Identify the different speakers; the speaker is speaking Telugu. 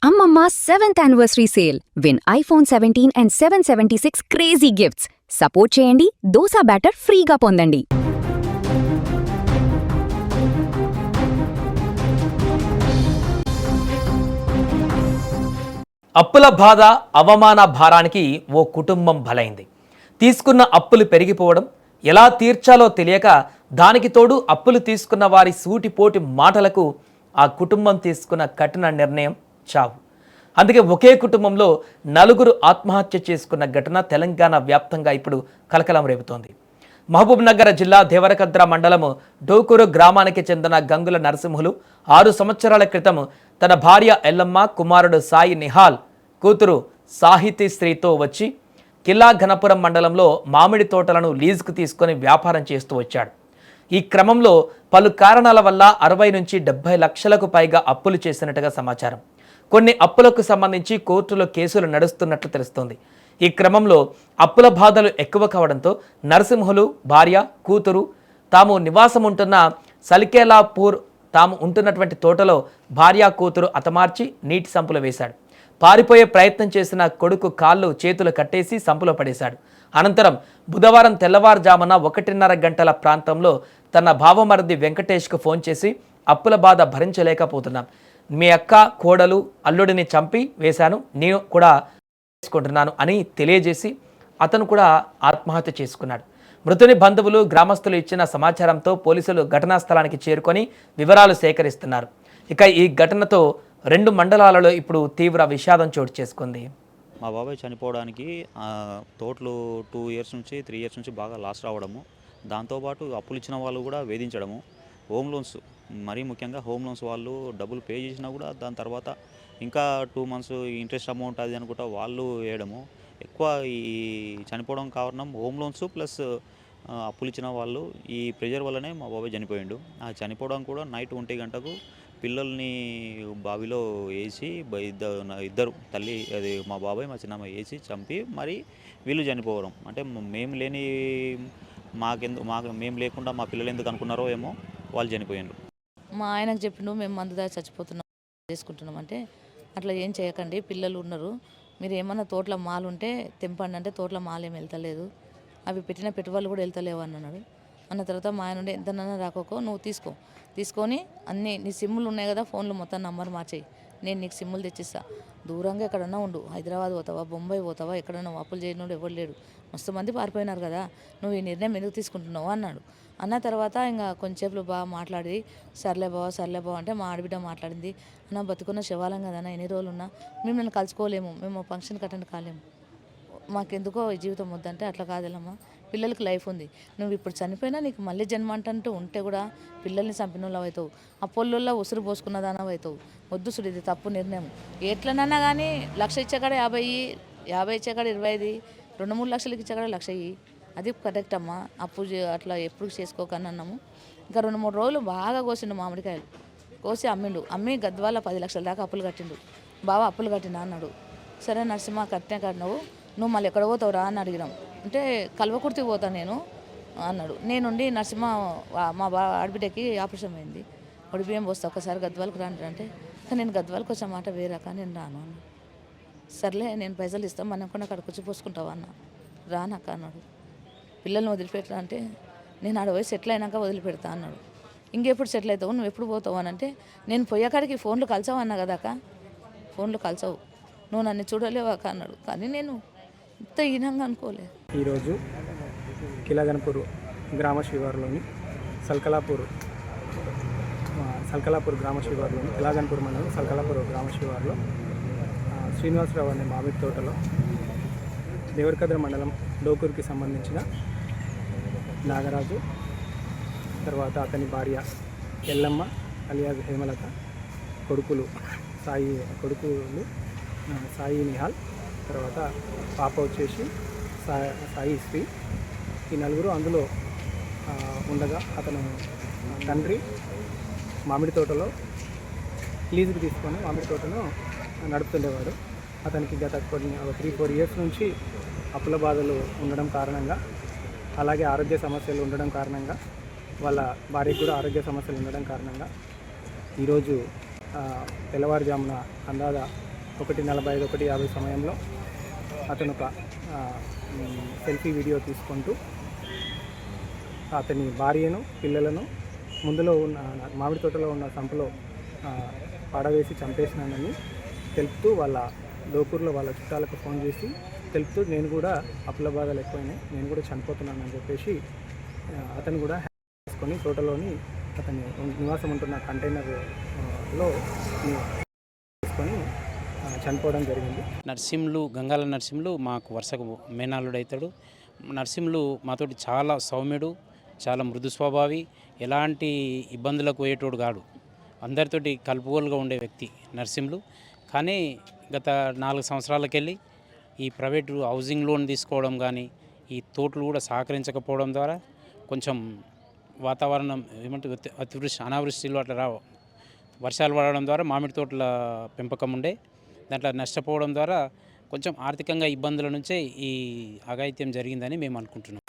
Speaker 1: అమ్మమ్మ 7th anniversary sale. Win iPhone 17 and 776 crazy gifts. Support చేయండి, దోసా బ్యాటర్ ఫ్రీగా పొందండి.
Speaker 2: అప్పుల బాధ, అవమాన భారానికి ఓ కుటుంబం బలైంది. తీసుకున్న అప్పులు పెరిగిపోవడం, ఎలా తీర్చాలో తెలియక దానికి తోడు అప్పులు తీసుకున్న వారి సూటిపోటి మాటలకు ఆ కుటుంబం తీసుకున్న కఠిన నిర్ణయం చావు. అందుకే ఒకే కుటుంబంలో నలుగురు ఆత్మహత్య చేసుకున్న ఘటన తెలంగాణ వ్యాప్తంగా ఇప్పుడు కలకలం రేపుతోంది. మహబూబ్ నగర్ జిల్లా దేవరకద్ర మండలము డోకూరు గ్రామానికి చెందిన గంగుల నరసింహులు 6 సంవత్సరాల క్రితం తన భార్య ఎల్లమ్మ, కుమారుడు సాయి నిహాల్, కూతురు సాహితీ శ్రీతో వచ్చి కిల్లా ఘనపురం మండలంలో మామిడి తోటలను లీజుకు తీసుకొని వ్యాపారం చేస్తూ వచ్చాడు. ఈ క్రమంలో పలు కారణాల వల్ల 60 నుంచి 70 లక్షలకు పైగా అప్పులు చేసినట్టుగా సమాచారం. కొన్ని అప్పులకు సంబంధించి కోర్టులో కేసులు నడుస్తున్నట్లు తెలుస్తోంది. ఈ క్రమంలో అప్పుల బాధలు ఎక్కువ కావడంతో నరసింహులు భార్య, కూతురు తాము నివాసం ఉంటున్న సలికేలాపూర్ తాము ఉంటున్నటువంటి తోటలో భార్య, కూతురు హతమార్చి నీటి సంపులో వేశాడు. పారిపోయే ప్రయత్నం చేసిన కొడుకు కాళ్ళు చేతులు కట్టేసి సంపులో పడేశాడు. అనంతరం బుధవారం తెల్లవారుజామున 1:30 గంటల ప్రాంతంలో తన భావమరిది వెంకటేష్కు ఫోన్ చేసి అప్పుల బాధ భరించలేకపోతున్నాం, మీ అక్క, కోడలు, అల్లుడిని చంపి వేశాను, నేను కూడా చేసుకుంటున్నాను అని తెలియజేసి అతను కూడా ఆత్మహత్య చేసుకున్నాడు. మృతుని బంధువులు, గ్రామస్తులు ఇచ్చిన సమాచారంతో పోలీసులు ఘటనా స్థలానికి చేరుకొని వివరాలు సేకరిస్తున్నారు. ఇక ఈ ఘటనతో 2 మండలాలలో ఇప్పుడు తీవ్ర విషాదం చోటు చేసుకుంది.
Speaker 3: మా బాబాయ్ చనిపోవడానికి తోటలు 2 ఇయర్స్ నుంచి 3 ఇయర్స్ నుంచి బాగా లాస్ రావడము, దాంతోపాటు అప్పులు ఇచ్చిన వాళ్ళు కూడా వేధించడము, హోమ్ లోన్స్, మరీ ముఖ్యంగా హోమ్ లోన్స్ వాళ్ళు డబ్బులు పే చేసినా కూడా దాని తర్వాత ఇంకా 2 మంత్స్ ఇంట్రెస్ట్ అమౌంట్ అది అనుకుంటా వాళ్ళు వేయడము. ఎక్కువ ఈ చనిపోవడం కారణం హోమ్ లోన్స్ ప్లస్ అప్పులు ఇచ్చిన వాళ్ళు. ఈ ప్రెజర్ వల్లనే మా బాబాయ్ చనిపోయిండు. ఆ చనిపోవడం కూడా నైట్ 1 గంటకు పిల్లల్ని బావిలో వేసి ఇద్దరు తల్లి, అది మా బాబాయ్ మా చిన్నమ్మ వేసి చంపి మరి వీళ్ళు చనిపోవడం. అంటే మేము లేని మేము లేకుండా మా పిల్లలు ఎందుకు అనుకున్నారో ఏమో వాళ్ళు చనిపోయారు.
Speaker 4: మా ఆయనకు చెప్పిండు, మేము మందు దాచి చచ్చిపోతున్నాం చేసుకుంటున్నాం అంటే, అట్లా ఏం చేయకండి, పిల్లలు ఉన్నారు, మీరు ఏమన్నా తోటలో మాలు ఉంటే తెంపండి అంటే తోటలో మాలు ఏమి వెళ్తలేదు, అవి పెట్టిన పెట్టుబడులు కూడా వెళ్తలేవు అన్నాడు. అన్న తర్వాత మా ఆయన ఉండే ఎంతనన్నా రాకోకో నువ్వు తీసుకొని అన్నీ నీ సిమ్ములు ఉన్నాయి కదా, ఫోన్లు మొత్తం నంబర్ మార్చేయి, నేను నీకు సిమ్ములు తెచ్చిస్తా, దూరంగా ఎక్కడన్నా ఉండు, హైదరాబాద్ పోతావా, బొంబాయి పోతావా, ఎక్కడన్నా అప్పులు చేయనోడు ఎవరు లేడు, మస్తు మంది పారిపోయినారు కదా, నువ్వు ఈ నిర్ణయం ఎందుకు తీసుకుంటున్నావు అన్నాడు. అన్న తర్వాత ఇంకా కొంచెంసేపు బాగా మాట్లాడి సర్లే బావ అంటే మా ఆడబిడ్డ మాట్లాడింది, అన్న బతుకున్న శివాలం కదన్నా, ఎన్ని రోజులు ఉన్నా మేము కలుసుకోలేము, మేము ఫంక్షన్కి అటెండ్ కాలేము, మాకెందుకో ఈ జీవితం వద్దంటే, అట్లా కాదమ్మా, పిల్లలకి లైఫ్ ఉంది, నువ్వు ఇప్పుడు చనిపోయినా నీకు మళ్ళీ జన్మ అంటూ ఉంటే కూడా పిల్లల్ని చంపినోళ్ళు అవుతావు, ఆ పొల్లుల్లో ఉసురు పోసుకున్న దానవు అవుతావు, వద్దు సుడు, ఇది తప్పు నిర్ణయం, ఎట్లనన్నా కానీ 1,00,000 ఇచ్చేకాడ 50 ఇచ్చేకాడ 25, 2-3 లక్షలకి ఇచ్చేకాడ 1,00,000, అది కరెక్ట్ అమ్మా, అప్పు అట్లా ఎప్పుడు చేసుకోకని అన్నాము. ఇంకా 2-3 రోజులు బాగా కోసిండు మామిడికాయలు, కోసి అమ్మి గద్వాల 10 లక్షల దాకా అప్పులు కట్టిండు. బావా అప్పులు కట్టినా అన్నాడు. సరే నరసింహ కట్టినా కట్టినావు, నువ్వు మళ్ళీ ఎక్కడ పోతావు రా అని అడిగినాం. అంటే కల్వకుర్తికి పోతాను నేను అన్నాడు. నేనుండి నరసింహ మా ఆడబిడ్డకి ఆపరేషన్ అయింది, ఒడి బియ్యం పోస్తా, ఒకసారి గద్వాలకు రాండి అంటే, నేను గద్వాలకు వచ్చే మాట వేరాక నేను రాను అన్న. సర్లే నేను పైసలు ఇస్తాను, మనం కూడా అక్కడికి వచ్చి పోసుకుంటావా అన్న. రానక్క అన్నాడు. పిల్లల్ని వదిలిపెట్టరా అంటే, నేను ఆడ పోయి సెటిల్ అయినాక వదిలిపెడతా అన్నాడు. ఇంకెప్పుడు సెటిల్ అవుతావు, నువ్వు ఎప్పుడు పోతావు అని అంటే, నేను పోయేకాడికి ఫోన్లు కలిసావు అన్నా కదా అక్క, ఫోన్లు కలిసావు, నువ్వు నన్ను చూడలేవు అక్క అన్నాడు. కానీ నేను ఇంత హీనంగా అనుకోలే.
Speaker 5: ఈరోజు కిలాగన్పూర్ గ్రామ శివారులోని సల్కలాపూర్ గ్రామ శివారులోని కిలాగన్పూర్ మండలం సల్కలాపూర్ గ్రామ శివారులో శ్రీనివాసరావు అనే మామిడి తోటలో దేవరకద్ర మండలం డోకూరుకి సంబంధించిన నాగరాజు, తర్వాత అతని భార్య ఎల్లమ్మ అలియాజ్ హేమలత, కొడుకులు సాయి నిహాల్, తర్వాత పాప వచ్చేసి సాయి శ్రీ, ఈ నలుగురు అందులో ఉండగా అతను తండ్రి మామిడి తోటలో లీజుకి తీసుకొని మామిడి తోటను నడుపుతుండేవాడు. అతనికి గత 3-4 ఇయర్స్ నుంచి అప్పుల బాధలు ఉండడం కారణంగా, అలాగే ఆరోగ్య సమస్యలు ఉండడం కారణంగా, వాళ్ళ భార్యకు కూడా ఆరోగ్య సమస్యలు ఉండడం కారణంగా ఈరోజు తెల్లవారుజామున అందాజ 1:45 1:50 సమయంలో అతను ఒక సెల్ఫీ వీడియో తీసుకుంటూ అతని భార్యను పిల్లలను ముందులో ఉన్న మామిడి తోటలో ఉన్న సంపలో పడవేసి చంపేసినానని తెలుపుతూ వాళ్ళ లోపూర్లో వాళ్ళ చుట్టాలకు ఫోన్ చేసి తెలుపుతూ నేను కూడా అప్పుల బాధలు ఎక్కువైనాయి, నేను కూడా చనిపోతున్నానని చెప్పేసి అతను కూడా తీసుకొని తోటలోని అతని నివాసం ఉంటున్న కంటైనర్లో తీసుకొని చనిపోవడం జరిగింది.
Speaker 6: నర్సింహులు గంగాల నర్సింహులు మాకు వరుసకు మేనాలుడు అవుతాడు. నర్సింహులు మాతోటి చాలా సౌమ్యుడు, చాలా మృదు స్వభావి, ఎలాంటి ఇబ్బందులకు పోయేటోడు కాడు, అందరితోటి కలుపుగోలుగా ఉండే వ్యక్తి నర్సింహులు. కానీ గత 4 సంవత్సరాలకెళ్ళి ఈ ప్రైవేటు హౌసింగ్ లోన్ తీసుకోవడం కానీ ఈ తోటలు కూడా సహకరించకపోవడం ద్వారా కొంచెం వాతావరణం ఏమంటే అతివృష్టి అనావృష్టిలో అట్లా వర్షాలు పడడం ద్వారా మామిడి తోటల పెంపకం ఉండే దాంట్లో నష్టపోవడం ద్వారా కొంచెం ఆర్థికంగా ఇబ్బందుల నుంచే ఈ అఘాయిత్యం జరిగిందని మేము అనుకుంటున్నాం.